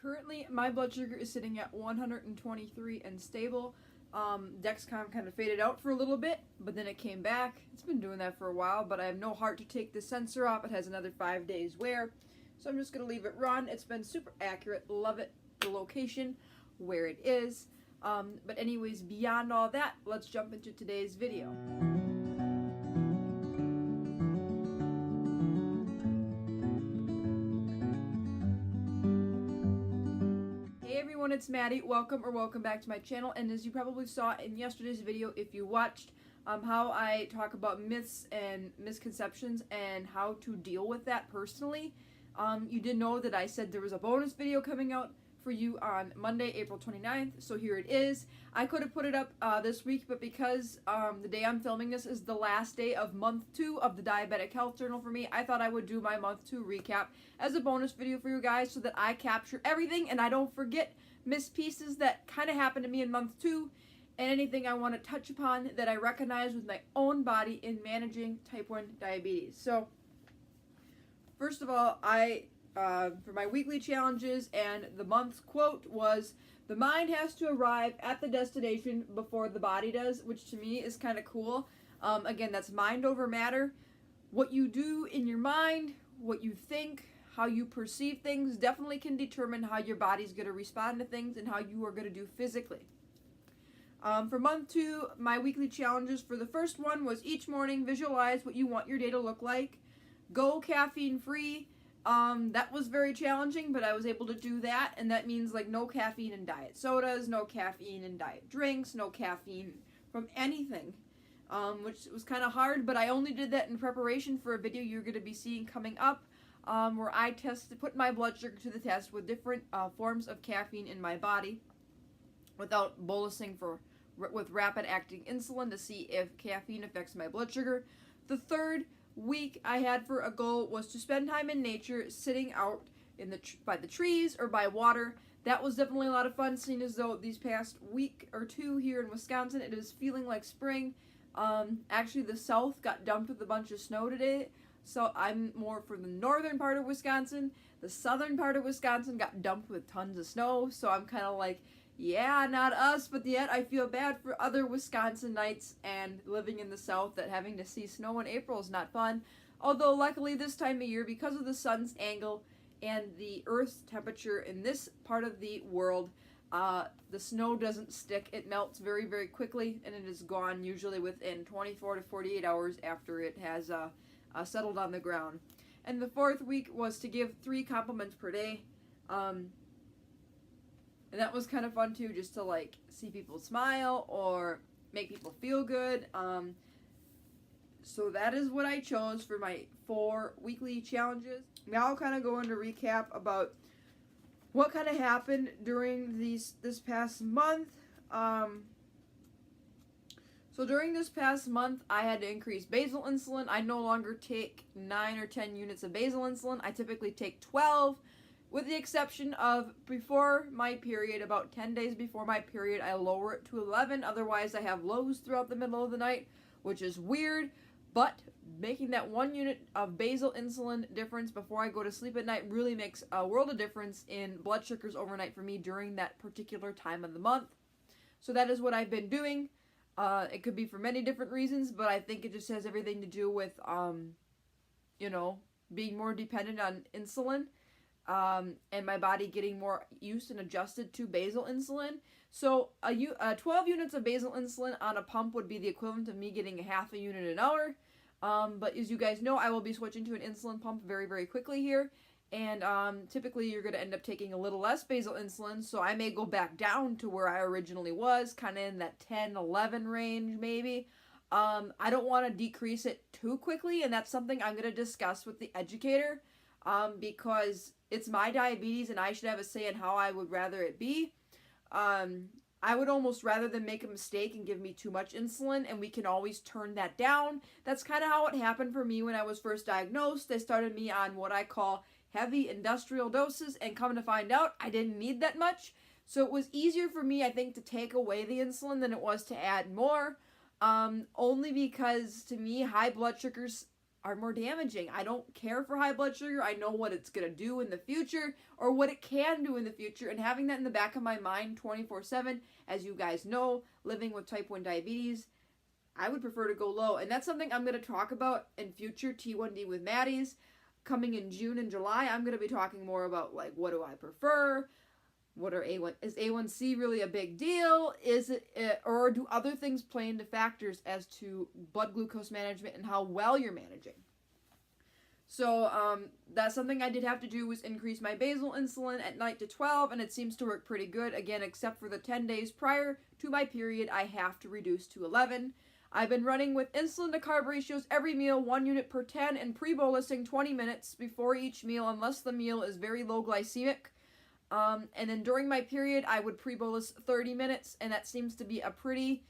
Currently, my blood sugar is sitting at 123 and stable. Dexcom kind of faded out for a little bit, but then it came back. It's been doing that for a while, but I have no heart to take the sensor off. It has another 5 days wear, so I'm just going to leave it run. It's been super accurate. Love it. The location, where it is. But anyways, beyond all that, let's jump into today's video. Hey everyone, it's Maddie. Welcome back to my channel. And as you probably saw in yesterday's video, if you watched how I talk about myths and misconceptions and how to deal with that personally, you did know that I said there was a bonus video coming out for you on Monday, April 29th. So here it is. I could have put it up this week, but because the day I'm filming this is the last day of month 2 of the Diabetic Health Journal for me, I thought I would do my month 2 recap as a bonus video for you guys so that I capture everything and I don't forget missed pieces that kind of happened to me in month 2 and anything I want to touch upon that I recognize with my own body in managing type 1 diabetes. So first of all, for my weekly challenges, and the month's quote was, "The mind has to arrive at the destination before the body does," which to me is kind of cool. Again, that's mind over matter. What you do in your mind, what you think, how you perceive things definitely can determine how your body's going to respond to things and how you are going to do physically. For month 2, my weekly challenges for the first one was each morning visualize what you want your day to look like. Go caffeine free. That was very challenging, but I was able to do that, and that means like no caffeine in diet sodas, no caffeine in diet drinks, no caffeine from anything, which was kind of hard, but I only did that in preparation for a video you're going to be seeing coming up, where I put my blood sugar to the test with different forms of caffeine in my body without bolusing with rapid acting insulin to see if caffeine affects my blood sugar. The third week I had for a goal was to spend time in nature, sitting out in by the trees or by water. That was definitely a lot of fun, seeing as though these past week or two here in Wisconsin it is feeling like spring. Actually the south got dumped with a bunch of snow today, so I'm more for the northern part of Wisconsin. The southern part of Wisconsin got dumped with tons of snow, so I'm kind of like, yeah, not us, but yet I feel bad for other Wisconsinites and living in the south that having to see snow in April is not fun. Although luckily this time of year, because of the sun's angle and the earth's temperature in this part of the world, the snow doesn't stick. It melts very, very quickly, and it is gone usually within 24 to 48 hours after it has settled on the ground. And the fourth week was to give 3 compliments per day. And that was kind of fun too, just to like see people smile or make people feel good. So that is what I chose for my 4 weekly challenges. Now I'll kind of go into recap about what kind of happened during this past month. So during this past month, I had to increase basal insulin. I no longer take 9 or 10 units of basal insulin. I typically take 12. With the exception of before my period, about 10 days before my period, I lower it to 11. Otherwise, I have lows throughout the middle of the night, which is weird. But making that 1 unit of basal insulin difference before I go to sleep at night really makes a world of difference in blood sugars overnight for me during that particular time of the month. So that is what I've been doing. It could be for many different reasons, but I think it just has everything to do with, being more dependent on insulin. And my body getting more used and adjusted to basal insulin. So 12 units of basal insulin on a pump would be the equivalent of me getting half a unit an hour. But as you guys know, I will be switching to an insulin pump very, very quickly here. And typically you're going to end up taking a little less basal insulin, so I may go back down to where I originally was, kind of in that 10, 11 range maybe. I don't want to decrease it too quickly, and that's something I'm going to discuss with the educator. Because it's my diabetes and I should have a say in how I would rather it be. I would almost rather than make a mistake and give me too much insulin, and we can always turn that down. That's kind of how it happened for me when I was first diagnosed. They started me on what I call heavy industrial doses, and come to find out I didn't need that much. So it was easier for me, I think, to take away the insulin than it was to add more. Only because to me, high blood sugars are more damaging. I don't care for high blood sugar. I know what it's going to do in the future or what it can do in the future. And having that in the back of my mind 24/7, as you guys know, living with type 1 diabetes, I would prefer to go low. And that's something I'm going to talk about in future T1D with Maddie's. Coming in June and July, I'm going to be talking more about like what do I prefer? What are is A1C really a big deal? Is it, or do other things play into factors as to blood glucose management and how well you're managing? So that's something I did have to do, was increase my basal insulin at night to 12, and it seems to work pretty good. Again, except for the 10 days prior to my period, I have to reduce to 11. I've been running with insulin to carb ratios every meal, 1 unit per 10, and pre-bolusing 20 minutes before each meal unless the meal is very low glycemic. And then during my period, I would pre-bolus 30 minutes, and that seems to be a pretty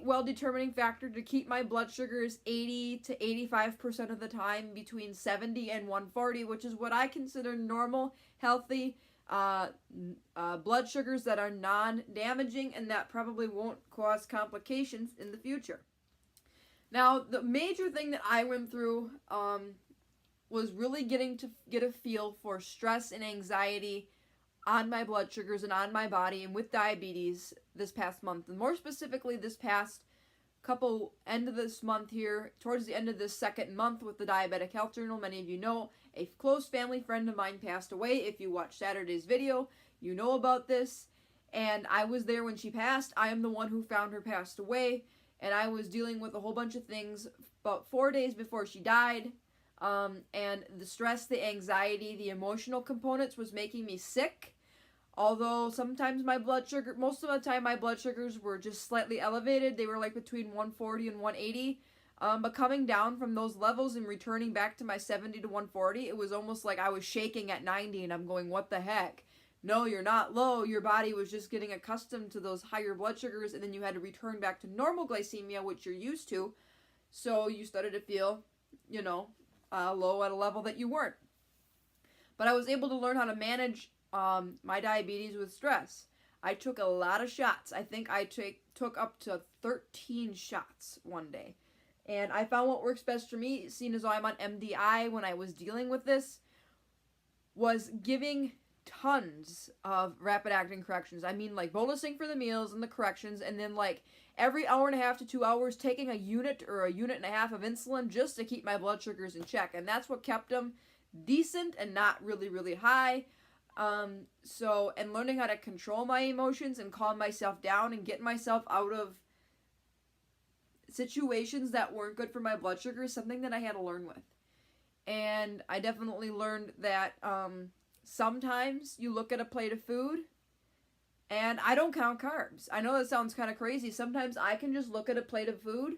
well-determining factor to keep my blood sugars 80 to 85% of the time between 70 and 140, which is what I consider normal, healthy blood sugars that are non-damaging and that probably won't cause complications in the future. Now, the major thing that I went through was really getting to get a feel for stress and anxiety on my blood sugars and on my body and with diabetes this past month. And more specifically, this past end of this month here, towards the end of this second month with the Diabetic Health Journal. Many of you know a close family friend of mine passed away. If you watched Saturday's video, you know about this. And I was there when she passed. I am the one who found her passed away. And I was dealing with a whole bunch of things about 4 days before she died. And the stress, the anxiety, the emotional components was making me sick. Although sometimes most of the time my blood sugars were just slightly elevated. They were like between 140 and 180. But coming down from those levels and returning back to my 70 to 140, it was almost like I was shaking at 90 and I'm going, what the heck? No, you're not low. Your body was just getting accustomed to those higher blood sugars, and then you had to return back to normal glycemia, which you're used to. So you started to feel, low at a level that you weren't. But I was able to learn how to manage my diabetes with stress. I took a lot of shots. I think I took up to 13 shots one day. And I found what works best for me, seeing as though I'm on MDI when I was dealing with this, was giving tons of rapid acting corrections. I mean, like bolusing for the meals and the corrections, and then like every hour and a half to 2 hours taking a unit or a unit and a half of insulin just to keep my blood sugars in check. And that's what kept them decent and not really, really high. And learning how to control my emotions and calm myself down and get myself out of situations that weren't good for my blood sugar is something that I had to learn with. And I definitely learned that sometimes you look at a plate of food and I don't count carbs. I know that sounds kind of crazy. Sometimes I can just look at a plate of food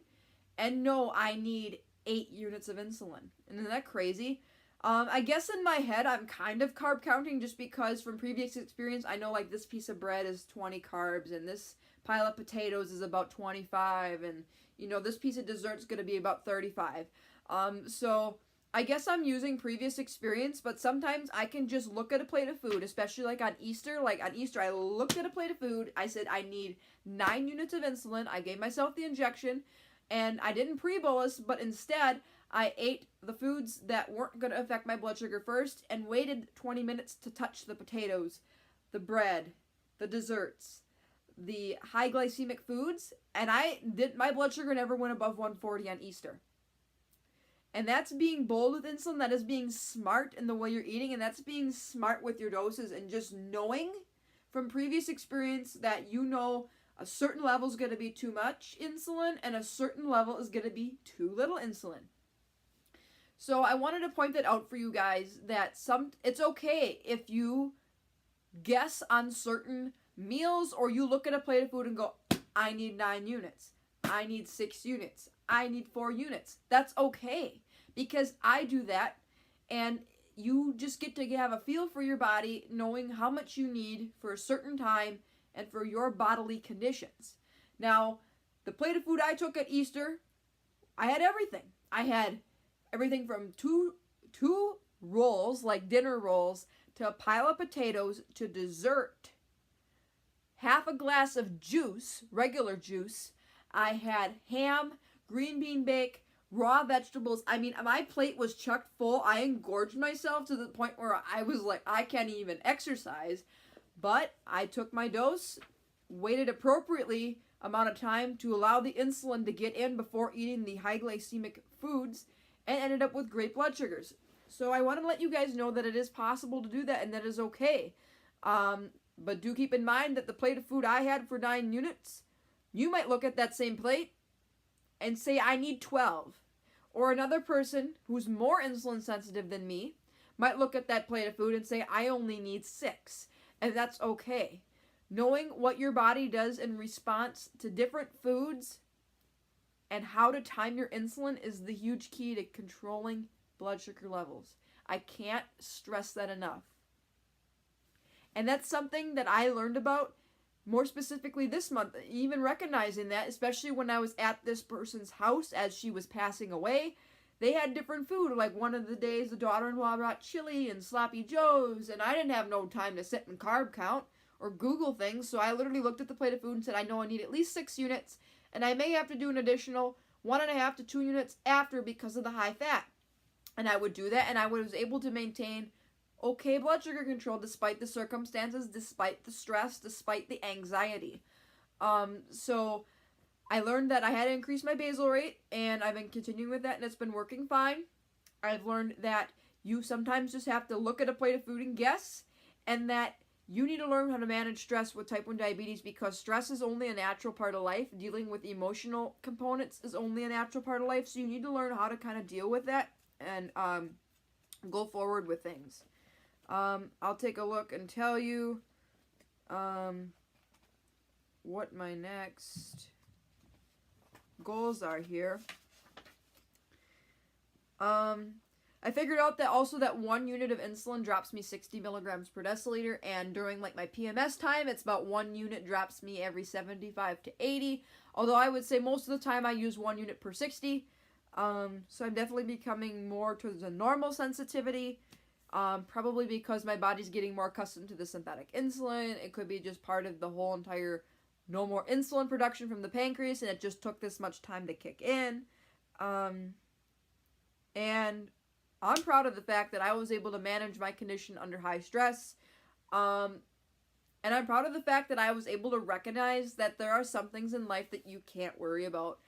and know I need 8 units of insulin. Isn't that crazy? I guess in my head I'm kind of carb counting just because from previous experience I know like this piece of bread is 20 carbs and this pile of potatoes is about 25 and this piece of dessert is going to be about 35. So I guess I'm using previous experience, but sometimes I can just look at a plate of food, especially like on Easter. Like on Easter, I looked at a plate of food. I said, I need 9 units of insulin. I gave myself the injection, and I didn't pre-bolus, but instead I ate the foods that weren't going to affect my blood sugar first and waited 20 minutes to touch the potatoes, the bread, the desserts, the high glycemic foods, and my blood sugar never went above 140 on Easter. And that's being bold with insulin. That is being smart in the way you're eating, and that's being smart with your doses and just knowing from previous experience that a certain level is going to be too much insulin and a certain level is going to be too little insulin. So I wanted to point that out for you guys that it's okay if you guess on certain meals or you look at a plate of food and go, I need 9 units. I need 6 units. I need 4 units. That's okay because I do that, and you just get to have a feel for your body knowing how much you need for a certain time and for your bodily conditions. Now, the plate of food I took at Easter, I had everything. I had everything from two rolls, like dinner rolls, to a pile of potatoes, to dessert, half a glass of juice, regular juice. I had ham, green bean bake, raw vegetables. I mean, my plate was chucked full. I engorged myself to the point where I was like, I can't even exercise. But I took my dose, waited appropriately amount of time to allow the insulin to get in before eating the high glycemic foods, and ended up with great blood sugars. So I want to let you guys know that it is possible to do that, and that is okay. But do keep in mind that the plate of food I had for 9 units, you might look at that same plate and say, I need 12. Or another person who's more insulin sensitive than me might look at that plate of food and say, I only need 6. And that's okay. Knowing what your body does in response to different foods and how to time your insulin is the huge key to controlling blood sugar levels. I can't stress that enough. And that's something that I learned about more specifically this month, even recognizing that, especially when I was at this person's house as she was passing away. They had different food. Like one of the days, the daughter-in-law brought chili and sloppy joes, and I didn't have no time to sit and carb count or Google things, so I literally looked at the plate of food and said, I know I need at least 6 units, and I may have to do an additional 1.5 to 2 units after because of the high fat. And I would do that, and I was able to maintain okay blood sugar control despite the circumstances, despite the stress, despite the anxiety. So I learned that I had to increase my basal rate, and I've been continuing with that, and it's been working fine. I've learned that you sometimes just have to look at a plate of food and guess, and that you need to learn how to manage stress with type 1 diabetes, because stress is only a natural part of life. Dealing with emotional components is only a natural part of life, so you need to learn how to kind of deal with that and go forward with things. I'll take a look and tell you what my next goals are here. I figured out that also that 1 unit of insulin drops me 60 milligrams per deciliter, and during like my PMS time, it's about 1 unit drops me every 75 to 80, although I would say most of the time I use 1 unit per 60. So I'm definitely becoming more towards a normal sensitivity, probably because my body's getting more accustomed to the synthetic insulin. It could be just part of the whole entire no more insulin production from the pancreas, and it just took this much time to kick in. And I'm proud of the fact that I was able to manage my condition under high stress. And I'm proud of the fact that I was able to recognize that there are some things in life that you can't worry about.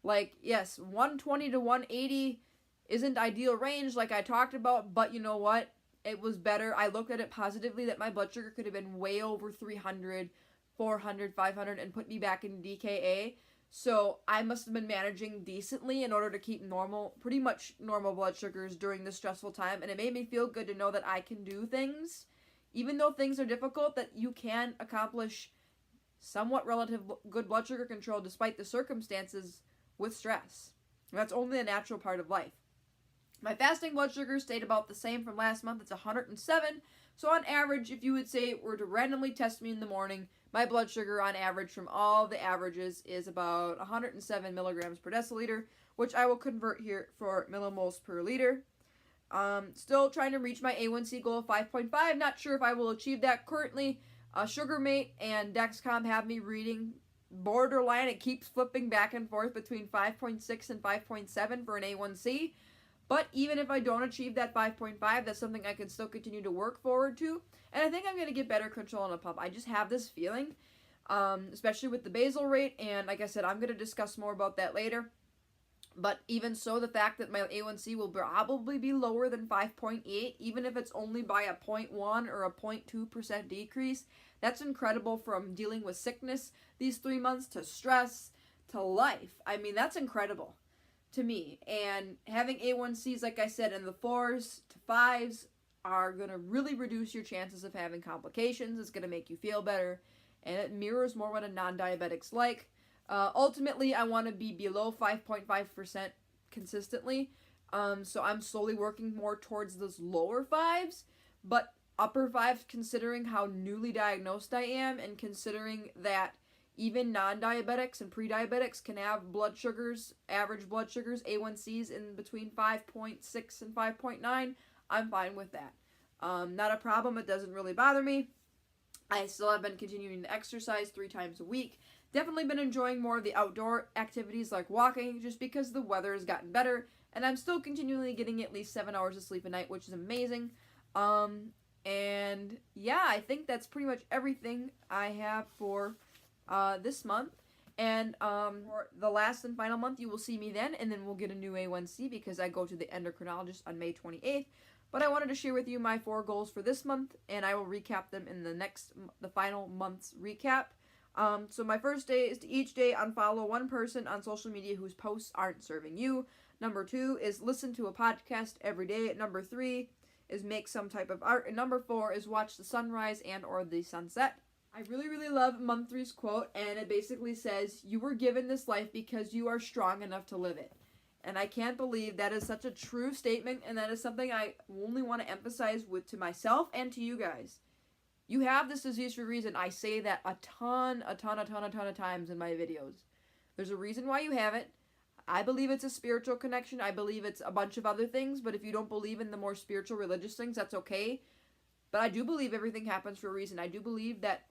Like, yes, 120 to 180 isn't ideal range like I talked about, but you know what? It was better. I looked at it positively that my blood sugar could have been way over 300, 400, 500, and put me back in DKA. So I must have been managing decently in order to keep normal, pretty much normal blood sugars during this stressful time. And it made me feel good to know that I can do things, even though things are difficult, that you can accomplish somewhat relative good blood sugar control despite the circumstances with stress. That's only a natural part of life. My fasting blood sugar stayed about the same from last month. It's 107. So on average, if you would say were to randomly test me in the morning, my blood sugar on average from all the averages is about 107 milligrams per deciliter, which I will convert here for millimoles per liter. Still trying to reach my A1C goal of 5.5. Not sure if I will achieve that currently. SugarMate and Dexcom have me reading borderline. It keeps flipping back and forth between 5.6 and 5.7 for an A1C. But even if I don't achieve that 5.5, that's something I can still continue to work forward to. And I think I'm going to get better control on the pump. I just have this feeling, especially with the basal rate. And like I said, I'm going to discuss more about that later. But even so, the fact that my A1C will probably be lower than 5.8, even if it's only by a 0.1 or a 0.2% decrease, that's incredible from dealing with sickness these 3 months to stress to life. I mean, that's incredible to me. And having A1Cs, like I said, in the 4s to 5s are going to really reduce your chances of having complications. It's going to make you feel better, and it mirrors more what a non-diabetic's like. Ultimately, I want to be below 5.5% consistently, so I'm slowly working more towards those lower 5s, but upper 5s considering how newly diagnosed I am, and considering that even non-diabetics and pre-diabetics can have blood sugars, average blood sugars, A1Cs in between 5.6 and 5.9, I'm fine with that. Not a problem. It doesn't really bother me. I still have been continuing to exercise 3 times a week. Definitely been enjoying more of the outdoor activities like walking just because the weather has gotten better, and I'm still continually getting at least 7 hours of sleep a night, which is amazing. And yeah, I think that's pretty much everything I have for this month. And for the last and final month, you will see me then, and then we'll get a new A1C because I go to the endocrinologist on May 28th. But I wanted to share with you my 4 goals for this month, and I will recap them in the final month's recap. So my first day is to each day unfollow one person on social media whose posts aren't serving you. Number 2 is listen to a podcast every day. Number 3 is make some type of art. And number 4 is watch the sunrise and or the sunset. I really, really love month 3's quote, and it basically says, "You were given this life because you are strong enough to live it." And I can't believe that is such a true statement, and that is something I only want to emphasize to myself and to you guys. You have this disease for a reason. I say that a ton of times in my videos. There's a reason why you have it. I believe it's a spiritual connection. I believe it's a bunch of other things, but if you don't believe in the more spiritual religious things, that's okay. But I do believe everything happens for a reason. I do believe that,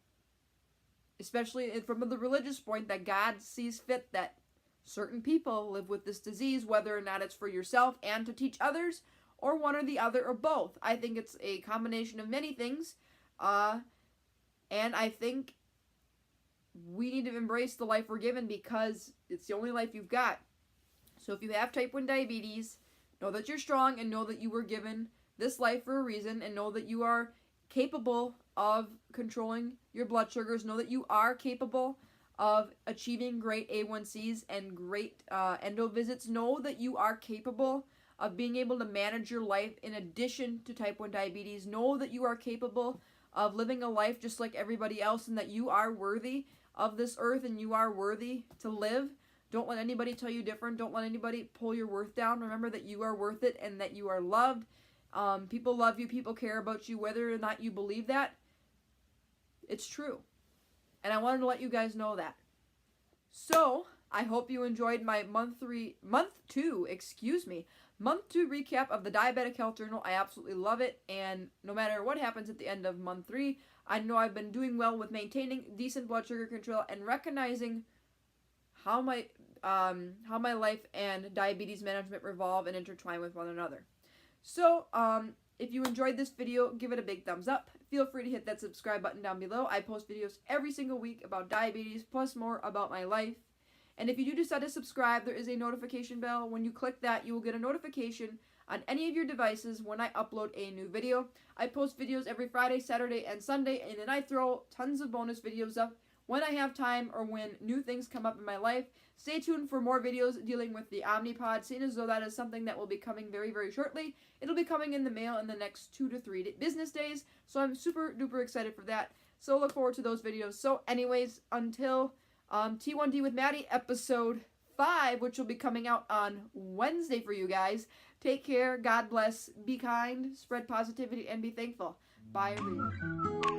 especially from the religious point, that God sees fit that certain people live with this disease, whether or not it's for yourself and to teach others, or one or the other, or both. I think it's a combination of many things, and I think we need to embrace the life we're given because it's the only life you've got. So if you have type 1 diabetes, know that you're strong and know that you were given this life for a reason, and know that you are capable of controlling your blood sugars. Know that you are capable of achieving great A1Cs and great endo visits. Know that you are capable of being able to manage your life in addition to type 1 diabetes. Know that you are capable of living a life just like everybody else, and that you are worthy of this earth and you are worthy to live. Don't let anybody tell you different. Don't let anybody pull your worth down. Remember that you are worth it and that you are loved. People love you. People care about you. Whether or not you believe that, it's true. And I wanted to let you guys know that. So, I hope you enjoyed my month 2 recap of the Diabetic Health Journal. I absolutely love it, and no matter what happens at the end of month 3, I know I've been doing well with maintaining decent blood sugar control and recognizing how my life and diabetes management revolve and intertwine with one another. So, if you enjoyed this video, give it a big thumbs up. Feel free to hit that subscribe button down below. I post videos every single week about diabetes, plus more about my life. And if you do decide to subscribe, there is a notification bell. When you click that, you will get a notification on any of your devices when I upload a new video. I post videos every Friday, Saturday, and Sunday, and then I throw tons of bonus videos up when I have time or when new things come up in my life. Stay tuned for more videos dealing with the Omnipod, seeing as though that is something that will be coming very, very shortly. It'll be coming in the mail in the next 2 to 3 business days, so I'm super duper excited for that. So look forward to those videos. So anyways, until T1D with Maddie, episode 5, which will be coming out on Wednesday for you guys. Take care, God bless, be kind, spread positivity, and be thankful. Bye, everyone.